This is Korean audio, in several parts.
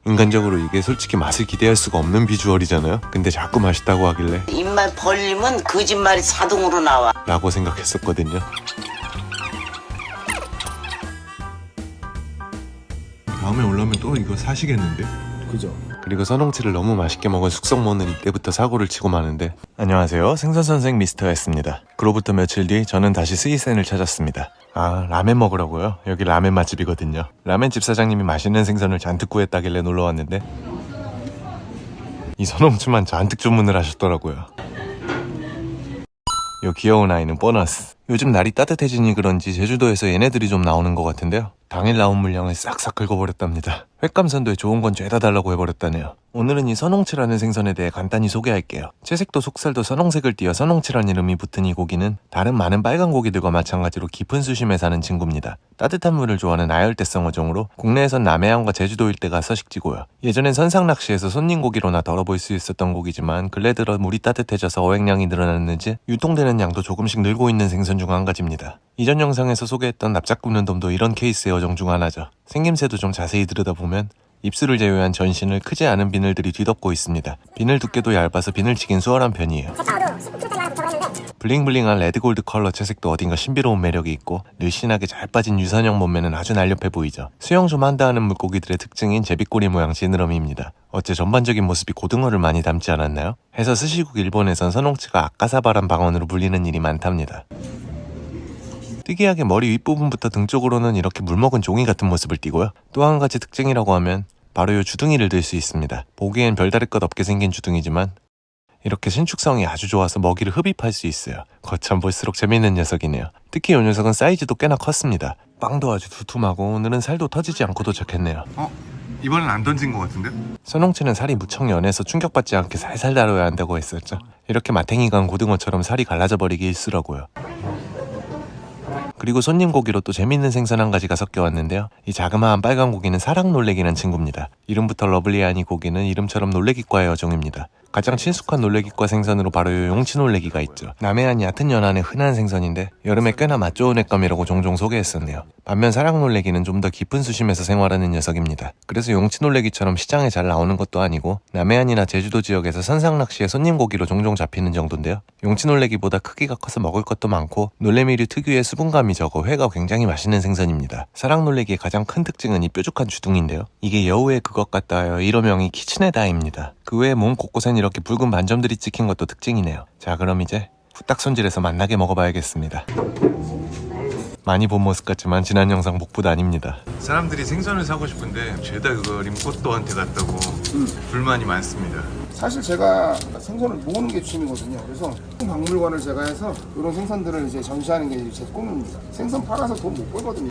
인간적으로 이게 솔직히 맛을 기대할 수가 없는 비주얼이잖아요. 근데 자꾸 맛있다고 하길래 입만 벌리면 거짓말이 자동으로 나와. 라고 생각했었거든요. 다음에 올라오면 또 이거 사시겠는데? 그죠? 그리고 선홍치를 너무 맛있게 먹은 숙성모는 이때부터 사고를 치고 마는데, 안녕하세요, 생선선생 미스터였습니다. 그로부터 며칠 뒤 저는 다시 스이센을 찾았습니다. 아, 라멘 먹으라고요? 여기 라멘 맛집이거든요. 라멘집 사장님이 맛있는 생선을 잔뜩 구했다길래 놀러왔는데 이 선홍치만 잔뜩 주문을 하셨더라고요. 요 귀여운 아이는 보너스. 요즘 날이 따뜻해지니 그런지 제주도에서 얘네들이 좀 나오는 것 같은데요. 당일 나온 물량을 싹싹 긁어버렸답니다. 횟감선도에 좋은 건 죄다 달라고 해버렸다네요. 오늘은 이 선홍치라는 생선에 대해 간단히 소개할게요. 채색도 속살도 선홍색을 띠어 선홍치란 이름이 붙은 이 고기는 다른 많은 빨간 고기들과 마찬가지로 깊은 수심에 사는 친구입니다. 따뜻한 물을 좋아하는 아열대성 어종으로 국내에선 남해안과 제주도 일대가 서식지고요. 예전엔 선상낚시에서 손님 고기로나 덜어볼 수 있었던 고기지만 근래 들어 물이 따뜻해져서 어획량이 늘어났는지 유통되는 양도 조금씩 늘고 있는 생선 중 한 가지입니다. 이전 영상에서 소개했던 납작 굽는 돔도 이런 케이스의 어종 중 하나죠. 생김새도 좀 자세히 들여다보면 입술을 제외한 전신을 크지 않은 비늘들이 뒤덮고 있습니다. 비늘 두께도 얇아서 비늘치긴 수월한 편이에요. 블링블링한 레드골드 컬러 채색도 어딘가 신비로운 매력이 있고 늘씬하게 잘 빠진 유선형 몸매는 아주 날렵해 보이죠. 수영 좀 한다 하는 물고기들의 특징인 제비꼬리 모양 지느러미입니다. 어째 전반적인 모습이 고등어를 많이 닮지 않았나요? 해서 스시국 일본에선 선홍치가 아까사바란 방언으로 불리는 일이 많답니다. 특이하게 머리 윗부분부터 등 쪽으로는 이렇게 물먹은 종이 같은 모습을 띠고요. 또 한 가지 특징이라고 하면 바로 이 주둥이를 들 수 있습니다. 보기엔 별다를 것 없게 생긴 주둥이지만 이렇게 신축성이 아주 좋아서 먹이를 흡입할 수 있어요. 거참 볼수록 재밌는 녀석이네요. 특히 이 녀석은 사이즈도 꽤나 컸습니다. 빵도 아주 두툼하고 오늘은 살도 터지지 않고 도착했네요. 이번엔 안 던진 것 같은데? 선홍치는 살이 무척 연해서 충격받지 않게 살살 다뤄야 한다고 했었죠. 이렇게 마탱이가 간 고등어처럼 살이 갈라져 버리기 일쑤라고요. 그리고 손님 고기로 또 재밌는 생선 한 가지가 섞여왔는데요. 이 자그마한 빨간 고기는 사랑놀래기란 친구입니다. 이름부터 러블리한 이 고기는 이름처럼 놀래기과의 어종입니다. 가장 친숙한 놀래기과 생선으로 바로 이 용치놀래기가 있죠. 남해안 얕은 연안의 흔한 생선인데 여름에 꽤나 맛 좋은 횟감이라고 종종 소개했었네요. 반면 사랑놀래기는 좀 더 깊은 수심에서 생활하는 녀석입니다. 그래서 용치놀래기처럼 시장에 잘 나오는 것도 아니고 남해안이나 제주도 지역에서 선상낚시에 손님 고기로 종종 잡히는 정도인데요. 용치놀래기보다 크기가 커서 먹을 것도 많고 놀래미류 특유의 수분감이 적어 회가 굉장히 맛있는 생선입니다. 사랑놀래기의 가장 큰 특징은 이 뾰족한 주둥인데요. 이게 여우의 그것 같다 하여 일어명이 키치네다입니다. 그 외에 몸 곳곳엔 이렇게 붉은 반점들이 찍힌 것도 특징이네요. 자, 그럼 이제 후딱 손질해서 맛나게 먹어봐야겠습니다. 많이 본 모습 같지만 지난 영상 복붙 아닙니다. 사람들이 생선을 사고 싶은데 죄다 그거 림코또한테 갔다고 불만이 많습니다. 사실 제가 생선을 모으는 게 취미거든요. 그래서 박물관을 제가 해서 이런 생선들을 이제 전시하는 게 제 꿈입니다. 생선 팔아서 돈 못 벌거든요.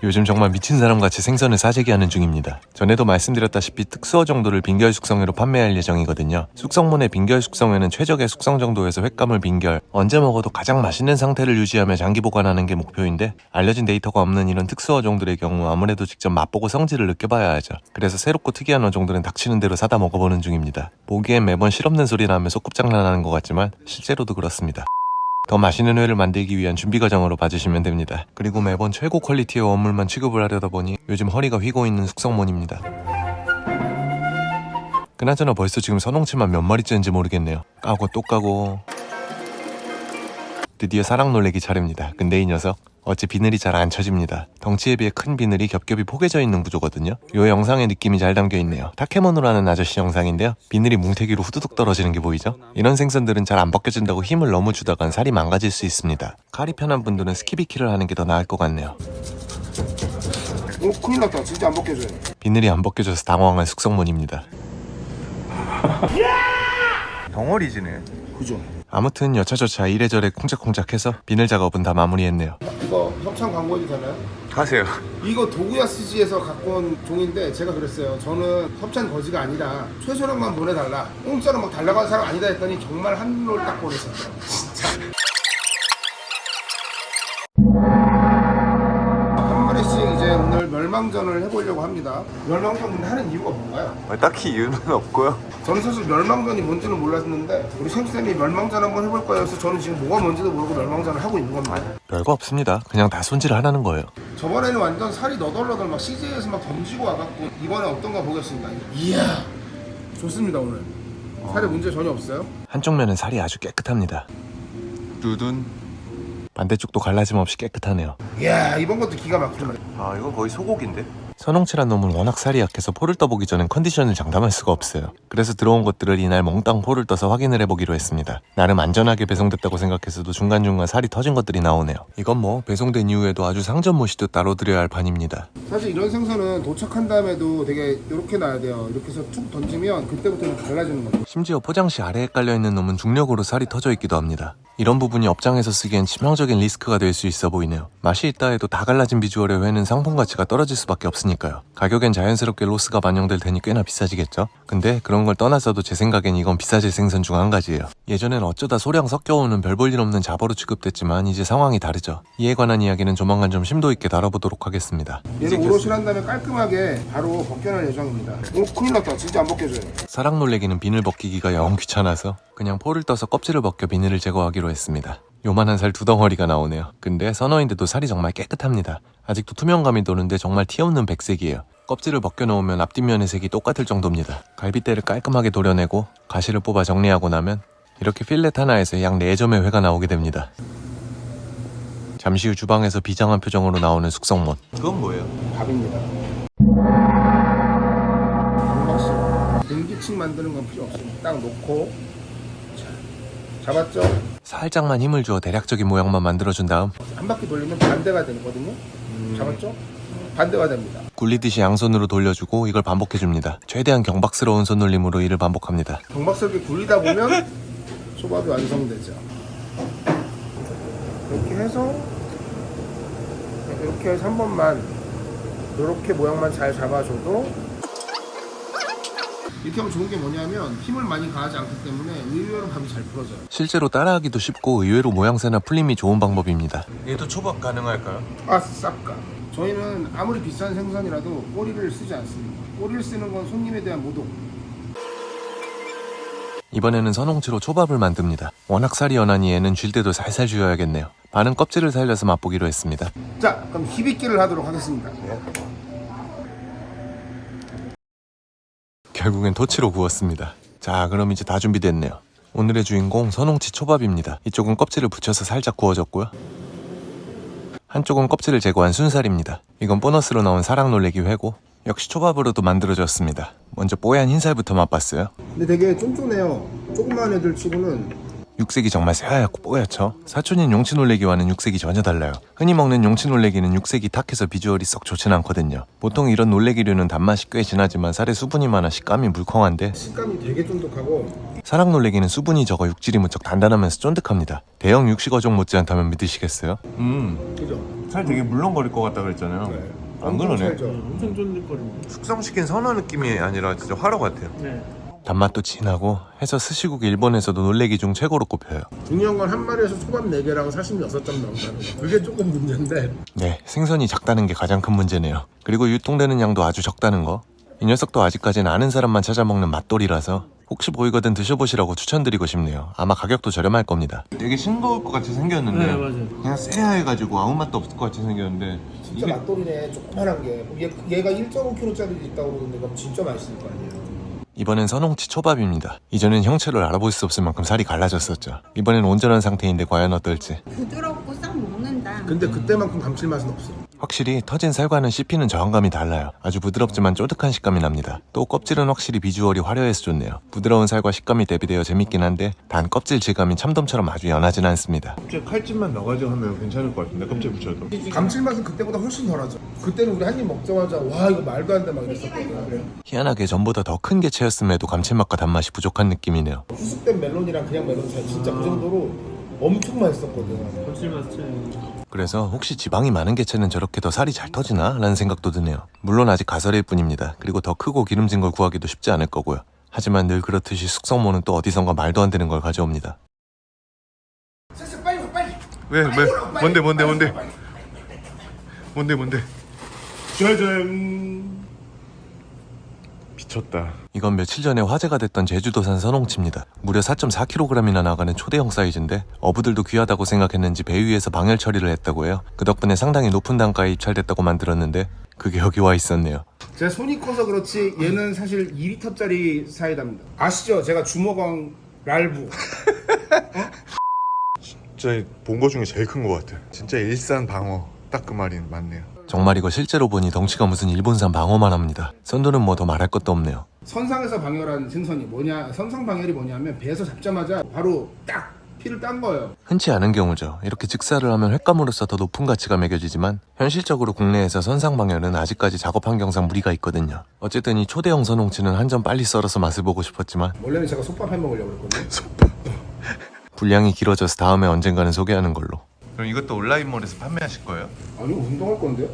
요즘 정말 미친 사람같이 생선을 사재기 하는 중입니다. 전에도 말씀드렸다시피 특수어 정도를 빈결 숙성회로 판매할 예정이거든요. 숙성문의 빈결 숙성회는 최적의 숙성 정도에서 횟감을 빈결, 언제 먹어도 가장 맛있는 상태를 유지하며 장기 보관하는 게 목표인데 알려진 데이터가 없는 이런 특수어 종들의 경우 아무래도 직접 맛보고 성질을 느껴봐야 하죠. 그래서 새롭고 특이한 어종들은 닥치는 대로 사다 먹어보는 중입니다. 보기엔 매번 실없는 소리나 하며 소꿉장난하는 것 같지만 실제로도 그렇습니다. 더 맛있는 회를 만들기 위한 준비 과정으로 봐주시면 됩니다. 그리고 매번 최고 퀄리티의 원물만 취급을 하려다 보니 요즘 허리가 휘고 있는 숙성몬입니다. 그나저나 벌써 지금 선홍치만 몇 마리째인지 모르겠네요. 까고 또 까고. 드디어 사랑놀래기 차례입니다. 근데 이 녀석 어째 비늘이 잘 안 쳐집니다. 덩치에 비해 큰 비늘이 겹겹이 포개져 있는 구조거든요. 요 영상의 느낌이 잘 담겨있네요. 타케모노라는 아저씨 영상인데요. 비늘이 뭉태기로 후두둑 떨어지는 게 보이죠? 이런 생선들은 잘 안 벗겨진다고 힘을 너무 주다간 살이 망가질 수 있습니다. 칼이 편한 분들은 스키비키를 하는 게 더 나을 것 같네요. 오, 큰일 났다. 진짜 안 벗겨져요. 비늘이 안 벗겨져서 당황한 숙성몬입니다. 덩어리지네. 그죠? 아무튼 여차저차 이래저래 콩짝콩짝해서 비늘 작업은 다 마무리했네요. 이거 협찬 광고해도 되나요? 하세요. 이거 도구야스지에서 갖고 온 종인데 제가 그랬어요. 저는 협찬 거지가 아니라 최소량만 보내달라. 공짜로 막 달라고 하는 사람 아니다 했더니 정말 한 롤 딱 보냈었어요. 진짜. 한 마리씩 이제 오늘 멸망전을 해보려고 합니다. 멸망전 근데 하는 이유가 뭔가요? 딱히 이유는 없고요. 저는 사실 멸망전이 뭔지는 몰랐는데 우리 생수쌤이 멸망전 한번 해볼 거예요. 그래서 저는 지금 뭐가 뭔지도 모르고 멸망전을 하고 있는 겁니다. 별거 없습니다. 그냥 다 손질하라는 거예요. 저번에는 완전 살이 너덜너덜 막 CJ에서 막 던지고 와갖고 이번에 어떤가 보겠습니다. 이야 좋습니다. 오늘 살에 문제 전혀 없어요. 한쪽 면은 살이 아주 깨끗합니다. 두둔. 반대쪽도 갈라짐 없이 깨끗하네요. 이야 이번 것도 기가 막힙니다. 아 이건 거의 소고기인데? 선홍치란 놈은 워낙 살이 약해서 포를 떠보기 전엔 컨디션을 장담할 수가 없어요. 그래서 들어온 것들을 이날 몽땅 포를 떠서 확인을 해보기로 했습니다. 나름 안전하게 배송됐다고 생각했어도 중간중간 살이 터진 것들이 나오네요. 이건 뭐 배송된 이후에도 아주 상전 모시듯 따로 드려야 할 판입니다. 사실 이런 생선은 도착한 다음에도 되게 이렇게 놔야 돼요. 이렇게 해서 툭 던지면 그때부터는 갈라지는 거죠. 심지어 포장시 아래에 깔려있는 놈은 중력으로 살이 터져 있기도 합니다. 이런 부분이 업장에서 쓰기엔 치명적인 리스크가 될 수 있어 보이네요. 맛이 있다 해도 다 갈라진 비주얼의 회는 상품 가치가 떨어질 수밖에 없으니까요. 가격엔 자연스럽게 로스가 반영될 테니 꽤나 비싸지겠죠? 근데 그런 걸 떠나서도 제 생각엔 이건 비싸질 생선 중 한 가지예요. 예전엔 어쩌다 소량 섞여오는 별 볼 일 없는 자버로 취급됐지만 이제 상황이 다르죠. 이에 관한 이야기는 조만간 좀 심도 있게 다뤄보도록 하겠습니다. 얘를 오롯이 한 다음에 깔끔하게 바로 벗겨낼 예정입니다. 오 큰일 났다. 진짜 안 벗겨져요. 사랑 놀래기는 비늘 벗기기가 영 귀찮아서 그냥 포를 떠서 껍질을 벗겨 비늘을 제거하기로 했습니다. 요만한 살 2덩어리가 나오네요. 근데 선어인데도 살이 정말 깨끗합니다. 아직도 투명감이 도는데 정말 티 없는 백색이에요. 껍질을 벗겨놓으면 앞뒷면의 색이 똑같을 정도입니다. 갈빗대를 깔끔하게 도려내고 가시를 뽑아 정리하고 나면 이렇게 필렛 하나에서 약 4점의 회가 나오게 됩니다. 잠시 후 주방에서 비장한 표정으로 나오는 숙성몬. 그건 뭐예요? 밥입니다. 박스 등기층 만드는 건 필요 없습니다. 딱 놓고 자, 잡았죠? 살짝만 힘을 주어 대략적인 모양만 만들어준 다음 한 바퀴 돌리면 반대가 되거든요. 잡았죠? 반대가 됩니다. 굴리듯이 양손으로 돌려주고 이걸 반복해줍니다. 최대한 경박스러운 손놀림으로 이를 반복합니다. 경박스럽게 굴리다 보면 초밥이 완성되죠. 이렇게 해서 한 번만 이렇게 모양만 잘 잡아줘도 이렇게 하면 좋은 게 뭐냐면 힘을 많이 가하지 않기 때문에 의외로 밥이 잘 풀어져요. 실제로 따라하기도 쉽고 의외로 모양새나 풀림이 좋은 방법입니다. 얘도 초밥 가능할까요? 싹가. 저희는 아무리 비싼 생선이라도 꼬리를 쓰지 않습니다. 꼬리를 쓰는 건 손님에 대한 모독. 이번에는 선홍치로 초밥을 만듭니다. 워낙 살이 연하니 얘는 쥘 때도 살살 쥐어야겠네요. 반은 껍질을 살려서 맛보기로 했습니다. 자, 그럼 희비끼를 하도록 하겠습니다. 결국엔 토치로 구웠습니다. 자, 그럼 이제 다 준비됐네요. 오늘의 주인공 선홍치 초밥입니다. 이쪽은 껍질을 붙여서 살짝 구워졌고요. 한쪽은 껍질을 제거한 순살입니다. 이건 보너스로 나온 사랑 놀래기 회고 역시 초밥으로도 만들어졌습니다. 먼저 뽀얀 흰살부터 맛봤어요. 근데 되게 쫀쫀해요. 조그만 애들 치고는. 육색이 정말 새하얗고 뽀얗죠? 사촌인 용치 놀래기와는 육색이 전혀 달라요. 흔히 먹는 용치 놀래기는 육색이 탁해서 비주얼이 썩 좋진 않거든요. 보통 이런 놀래기류는 단맛이 꽤 진하지만 살에 수분이 많아 식감이 물컹한데 식감이 되게 쫀득하고 사랑 놀래기는 수분이 적어 육질이 무척 단단하면서 쫀득합니다. 대형 육식어종 못지않다면 믿으시겠어요? 그죠? 살 되게 물렁거릴 것 같다 그랬잖아요. 네. 안 그러네. 엄청 쫀득거립니다. 숙성시킨 선어 느낌이 아니라 진짜 화로 같아요. 네. 단맛도 진하고 해서 스시국 일본에서도 놀래기 중 최고로 꼽혀요. 중요한 건 한 마리에서 초밥 4개랑 사심 6점 나온다는 거. 그게 조금 문제인데. 네, 생선이 작다는 게 가장 큰 문제네요. 그리고 유통되는 양도 아주 적다는 거. 이 녀석도 아직까지는 아는 사람만 찾아먹는 맛돌이라서 혹시 보이거든 드셔보시라고 추천드리고 싶네요. 아마 가격도 저렴할 겁니다. 되게 싱거울 것 같이 생겼는데 네, 맞아요. 그냥 새하해가지고 아무 맛도 없을 것 같이 생겼는데 진짜 맛돌이네. 조그만한 게. 얘가 1.5kg짜리 있다고 그러는데 그럼 진짜 맛있을 거 아니에요. 이번엔 선홍치 초밥입니다. 이전엔 형체를 알아볼 수 없을 만큼 살이 갈라졌었죠. 이번엔 온전한 상태인데 과연 어떨지. 부드럽고 싹 녹는다. 근데 그때만큼 감칠맛은 없어. 확실히 터진 살과는 씹히는 저항감이 달라요. 아주 부드럽지만 쫀득한 식감이 납니다. 또 껍질은 확실히 비주얼이 화려해서 좋네요. 부드러운 살과 식감이 대비되어 재밌긴 한데 단 껍질 질감이 참돔처럼 아주 연하진 않습니다. 껍질 칼집만 넣어가지고 하면 괜찮을 것 같은데 껍질 붙여도 감칠맛은 그때보다 훨씬 덜하죠. 그때는 우리 한 입 먹자마자 와 이거 말도 안 돼 막 이랬었거든요. 희한하게 전보다 더 큰 개체였음에도 감칠맛과 단맛이 부족한 느낌이네요. 후숙된 멜론이랑 그냥 멜론 차이 진짜 그 정도로 엄청 맛있었거든요. 감칠맛 차이. 그래서 혹시 지방이 많은 개체는 저렇게 더 살이 잘 터지나? 라는 생각도 드네요. 물론 아직 가설일 뿐입니다. 그리고 더 크고 기름진 걸 구하기도 쉽지 않을 거고요. 하지만 늘 그렇듯이 숙성모는 또 어디선가 말도 안 되는 걸 가져옵니다. 빨리 빨리. 왜? 뭔데? 짜잔. 미쳤다. 이건 며칠 전에 화제가 됐던 제주도산 선홍치입니다. 무려 4.4kg이나 나가는 초대형 사이즈인데 어부들도 귀하다고 생각했는지 배 위에서 방열 처리를 했다고 해요. 그 덕분에 상당히 높은 단가에 입찰됐다고 만들었는데 그게 여기 와 있었네요. 제 손이 커서 그렇지 얘는 사실 2리터짜리 사이다입니다. 아시죠? 제가 주먹왕 랄부. 진짜 본 거 중에 제일 큰 거 같아. 진짜 일산 방어. 딱 그 말이 맞네요. 정말 이거 실제로 보니 덩치가 무슨 일본산 방어만 합니다. 선도는 뭐 더 말할 것도 없네요. 선상에서 방열한 생선이 뭐냐? 선상 방열이 뭐냐면 배에서 잡자마자 바로 딱 피를 딴 거예요. 흔치 않은 경우죠. 이렇게 즉사를 하면 횟감으로서 더 높은 가치가 매겨지지만 현실적으로 국내에서 선상 방열은 아직까지 작업 환경상 무리가 있거든요. 어쨌든 이 초대형 선홍치는 한 점 빨리 썰어서 맛을 보고 싶었지만 원래는 제가 솥밥 해 먹으려고 그랬거든요. 분량이 길어져서 다음에 언젠가는 소개하는 걸로. 그럼 이것도 온라인몰에서 판매하실 거예요? 아니요, 운동할 건데요.